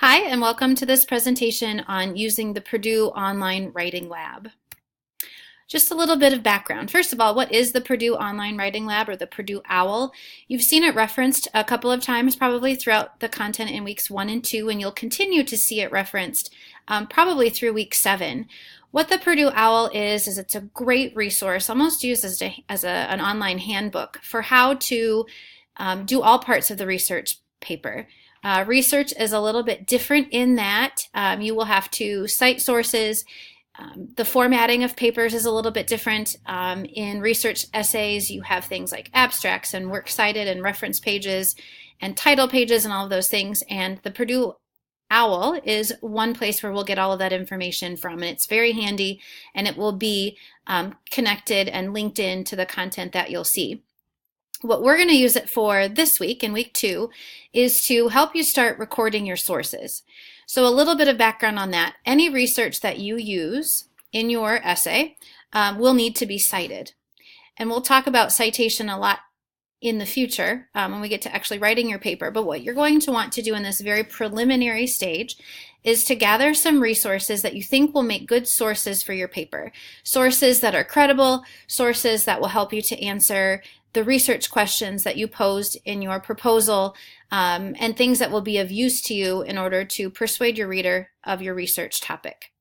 Hi, and welcome to this presentation on using the Purdue Online Writing Lab. Just a little bit of background. First of all, what is the Purdue Online Writing Lab, or the Purdue OWL? You've seen it referenced a couple of times probably throughout the content in weeks 1 and 2, and you'll continue to see it referenced probably through week 7. What the Purdue OWL is it's a great resource, almost used as an online handbook for how to do all parts of the research paper. Research is a little bit different in that you will have to cite sources. The formatting of papers is a little bit different. In research essays, you have things like abstracts and works cited and reference pages and title pages and all of those things. And the Purdue OWL is one place where we'll get all of that information from. And it's very handy, and it will be connected and linked in to the content that you'll see. What we're going to use it for this week, in week 2, is to help you start recording your sources. So a little bit of background on that. Any research that you use in your essay will need to be cited. And we'll talk about citation a lot in the future when we get to actually writing your paper. But what you're going to want to do in this very preliminary stage is to gather some resources that you think will make good sources for your paper. Sources that are credible, sources that will help you to answer the research questions that you posed in your proposal, and things that will be of use to you in order to persuade your reader of your research topic.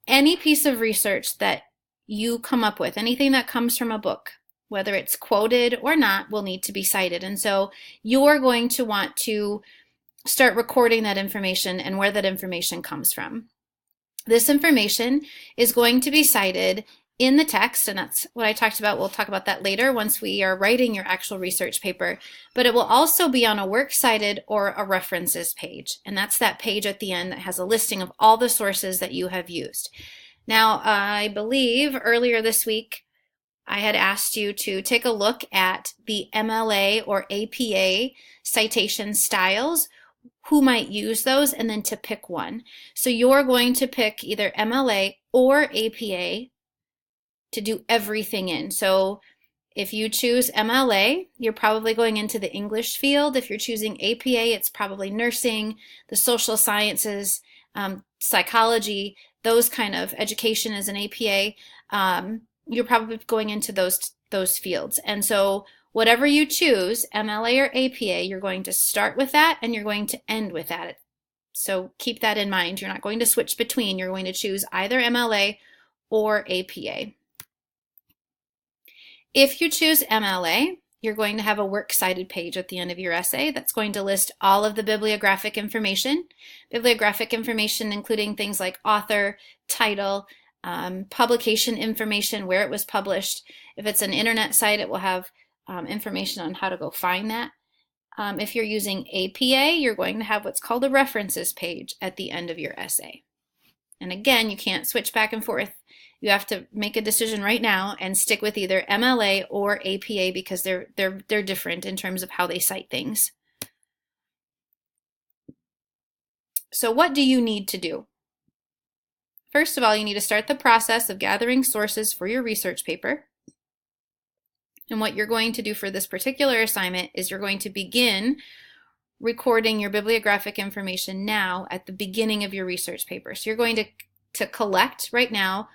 Any piece of research that you come up with, anything that comes from a book, whether it's quoted or not, will need to be cited. And so you're going to want to start recording that information and where that information comes from. This information is going to be cited in the text, and that's what I talked about. We'll talk about that later once we are writing your actual research paper. But it will also be on a works cited or a references page. And that's that page at the end that has a listing of all the sources that you have used. Now, I believe earlier this week, I had asked you to take a look at the MLA or APA citation styles, who might use those, and then to pick one. So you're going to pick either MLA or APA to do everything in. So if you choose MLA, you're probably going into the English field. If you're choosing APA, it's probably nursing, the social sciences, psychology, those kind of education as an APA. You're probably going into those fields. And so whatever you choose, MLA or APA, you're going to start with that and you're going to end with that. So keep that in mind. You're not going to switch between. You're going to choose either MLA or APA. If you choose MLA, you're going to have a works cited page at the end of your essay that's going to list all of the bibliographic information. Bibliographic information including things like author, title, publication information, where it was published. If it's an internet site, it will have information on how to go find that. If you're using APA, you're going to have what's called a references page at the end of your essay. And again, you can't switch back and forth. You have to make a decision right now and stick with either MLA or APA because they're different in terms of how they cite things. So what do you need to do? First of all, you need to start the process of gathering sources for your research paper. And what you're going to do for this particular assignment is you're going to begin recording your bibliographic information now at the beginning of your research paper. So you're going to collect right now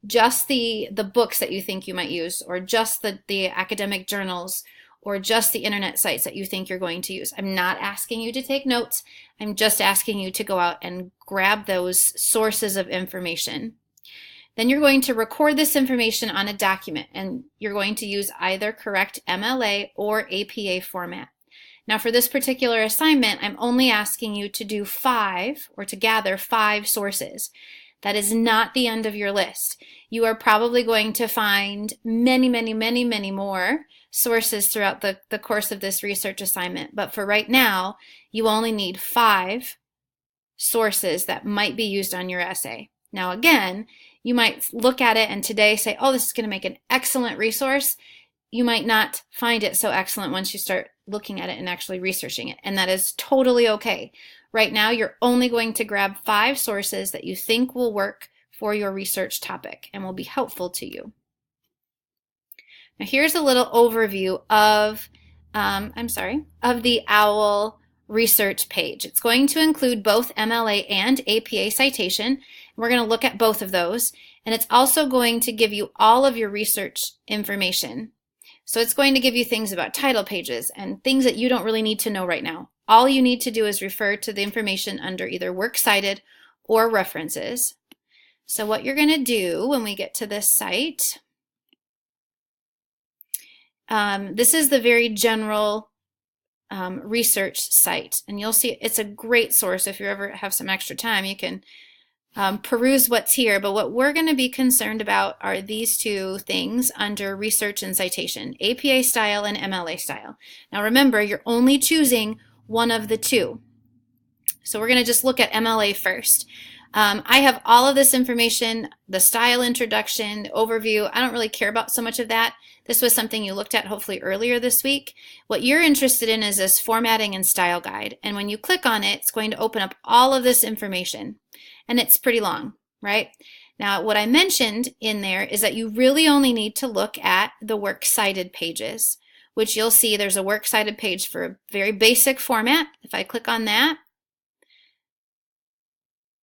just the books that you think you might use, or just the academic journals, or just the internet sites that you think you're going to use. I'm not asking you to take notes. I'm just asking you to go out and grab those sources of information. Then you're going to record this information on a document, and you're going to use either correct MLA or APA format. Now for this particular assignment, I'm only asking you to do 5, or to gather 5 sources. That is not the end of your list. You are probably going to find many, many, many, many more sources throughout the course of this research assignment. But for right now, you only need 5 sources that might be used on your essay. Now again, you might look at it and today say, oh, this is going to make an excellent resource. You might not find it so excellent once you start looking at it and actually researching it. And that is totally okay. Right now, you're only going to grab 5 sources that you think will work for your research topic and will be helpful to you. Now here's a little overview of the OWL research page. It's going to include both MLA and APA citation. We're going to look at both of those. And it's also going to give you all of your research information. So it's going to give you things about title pages and things that you don't really need to know right now. All you need to do is refer to the information under either works cited or references. So what you're going to do when we get to this site, this is the very general research site, and you'll see it's a great source. If you ever have some extra time, you can peruse what's here. But what we're going to be concerned about are these two things under research and citation, APA style and MLA style. Now remember, you're only choosing one of the two. So we're going to just look at MLA first. I have all of this information, the style introduction, overview. I don't really care about so much of that. This was something you looked at hopefully earlier this week. What you're interested in is this formatting and style guide. And when you click on it, it's going to open up all of this information. And it's pretty long, right? Now, what I mentioned in there is that you really only need to look at the works cited pages, which you'll see there's a works cited page for a very basic format. If I click on that,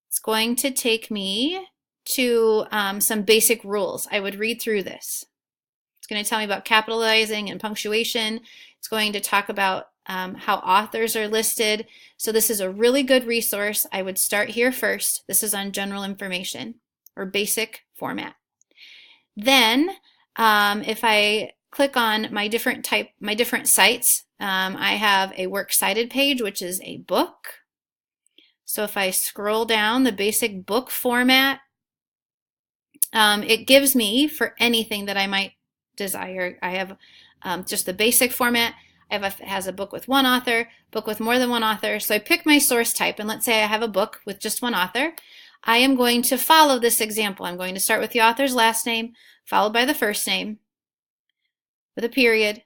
it's going to take me to some basic rules. I would read through this. It's going to tell me about capitalizing and punctuation. It's going to talk about how authors are listed. So this is a really good resource. I would start here first. This is on general information or basic format. Then if I click on my different sites, I have a works cited page, which is a book. So if I scroll down the basic book format, it gives me for anything that I might desire. I have just the basic format. It has a book with one author, book with more than one author. So I pick my source type, and let's say I have a book with just one author. I am going to follow this example. I'm going to start with the author's last name, followed by the first name, with a period,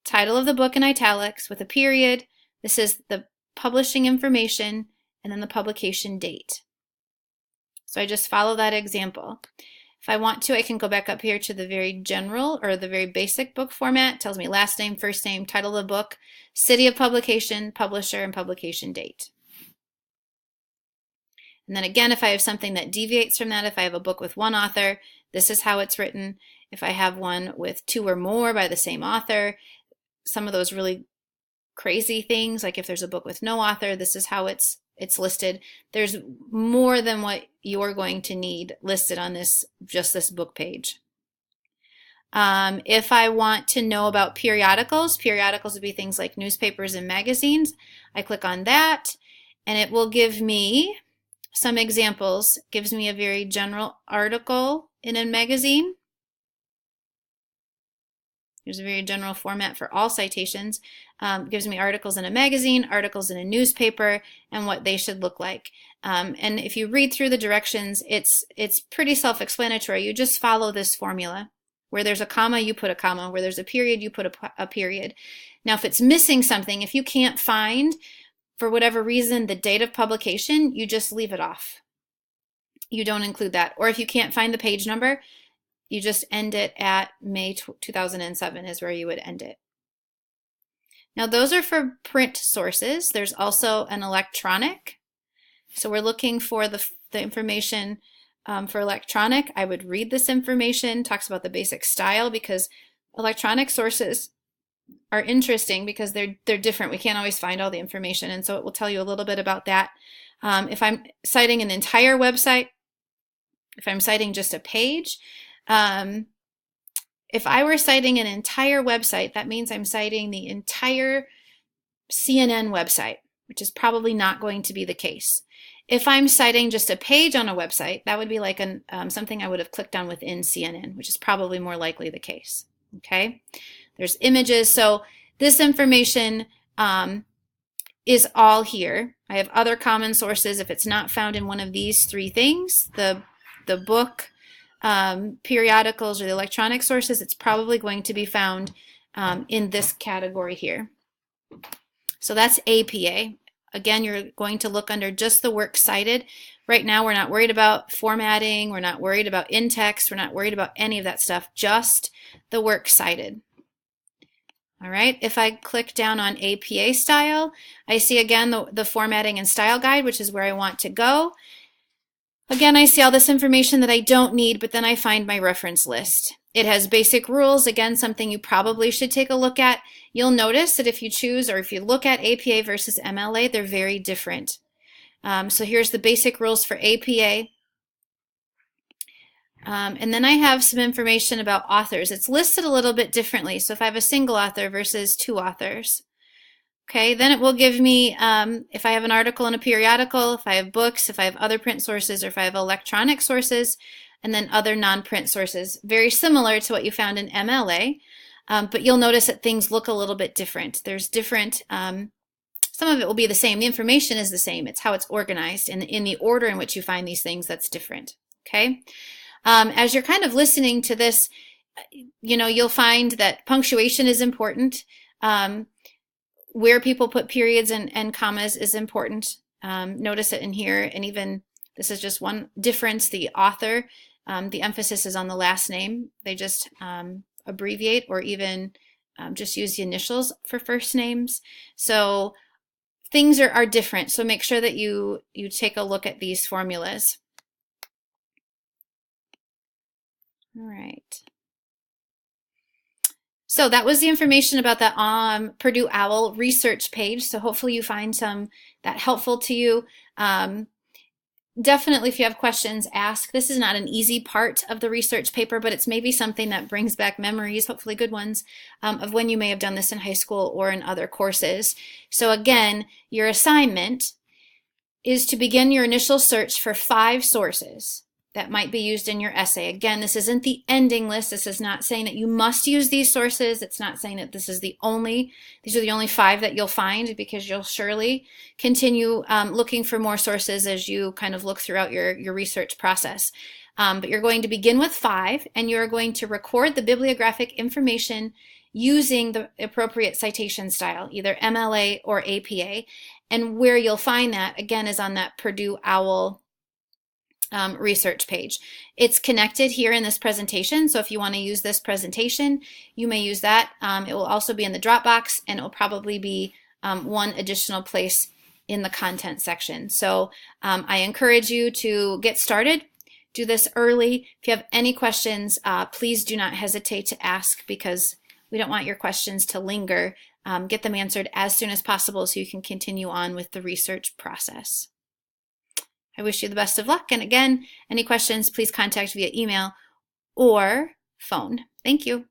title of the book in italics, with a period. This is the publishing information, and then the publication date. So I just follow that example. If I want to, I can go back up here to the very general or the very basic book format. It tells me last name, first name, title of the book, city of publication, publisher, and publication date. And then again, if I have something that deviates from that, if I have a book with one author, this is how it's written. If I have one with two or more by the same author, some of those really crazy things, like if there's a book with no author, this is how it's listed. There's more than what you're going to need listed on just this book page. If I want to know about periodicals would be things like newspapers and magazines. I click on that, and it will give me some examples. It gives me a very general article in a magazine. There's a very general format for all citations. Gives me articles in a magazine, articles in a newspaper, and what they should look like. And if you read through the directions, it's pretty self-explanatory. You just follow this formula. Where there's a comma, you put a comma. Where there's a period, you put a period. Now, if it's missing something, if you can't find, for whatever reason, the date of publication, you just leave it off. You don't include that. Or if you can't find the page number, you just end it at May 2007 is where you would end it. Now those are for print sources. There's also an electronic. So we're looking for the information for electronic. I would read this information, talks about the basic style, because electronic sources are interesting because they're different. We can't always find all the information, and so it will tell you a little bit about that. If I'm citing an entire website, if I'm citing just a page, if I were citing an entire website, that means I'm citing the entire CNN website, which is probably not going to be the case. If I'm citing just a page on a website, that would be like something I would have clicked on within CNN, which is probably more likely the case. Okay, there's images, so this information is all here. I have other common sources. If it's not found in one of these three things, the book, periodicals, or the electronic sources, it's probably going to be found in this category here. So that's APA. Again, you're going to look under just the works cited. Right now, we're not worried about formatting. We're not worried about in-text. We're not worried about any of that stuff, just the works cited. All right, if I click down on APA style, I see again the formatting and style guide, which is where I want to go. Again, I see all this information that I don't need, but then I find my reference list. It has basic rules, again, something you probably should take a look at. You'll notice that if you choose or if you look at APA versus MLA, they're very different. So here's the basic rules for APA. And then I have some information about authors. It's listed a little bit differently. So if I have a single author versus two authors, okay, then it will give me if I have an article in a periodical, if I have books, if I have other print sources, or if I have electronic sources, and then other non-print sources. Very similar to what you found in MLA, but you'll notice that things look a little bit different. There's different, some of it will be the same. The information is the same. It's how it's organized and in the order in which you find these things that's different, okay? As you're kind of listening to this, you'll find that punctuation is important. Where people put periods and commas is important. Notice it in here, and even this is just one difference. The author, the emphasis is on the last name. They just abbreviate or even just use the initials for first names. So things are different. So make sure that you take a look at these formulas. All right. So that was the information about that Purdue OWL research page. So hopefully you find that helpful to you. Definitely, if you have questions, ask. This is not an easy part of the research paper, but it's maybe something that brings back memories, hopefully good ones, of when you may have done this in high school or in other courses. So again, your assignment is to begin your initial search for 5 sources that might be used in your essay. Again, this isn't the ending list. This is not saying that you must use these sources. It's not saying that these are the only 5 that you'll find, because you'll surely continue looking for more sources as you kind of look throughout your research process. But you're going to begin with 5, and you're going to record the bibliographic information using the appropriate citation style, either MLA or APA. And where you'll find that, again, is on that Purdue OWL research page. It's connected here in this presentation, so if you want to use this presentation, you may use that. It will also be in the Dropbox, and it will probably be one additional place in the content section. So I encourage you to get started. Do this early. If you have any questions, please do not hesitate to ask, because we don't want your questions to linger. Get them answered as soon as possible so you can continue on with the research process. I wish you the best of luck. And again, any questions, please contact via email or phone. Thank you.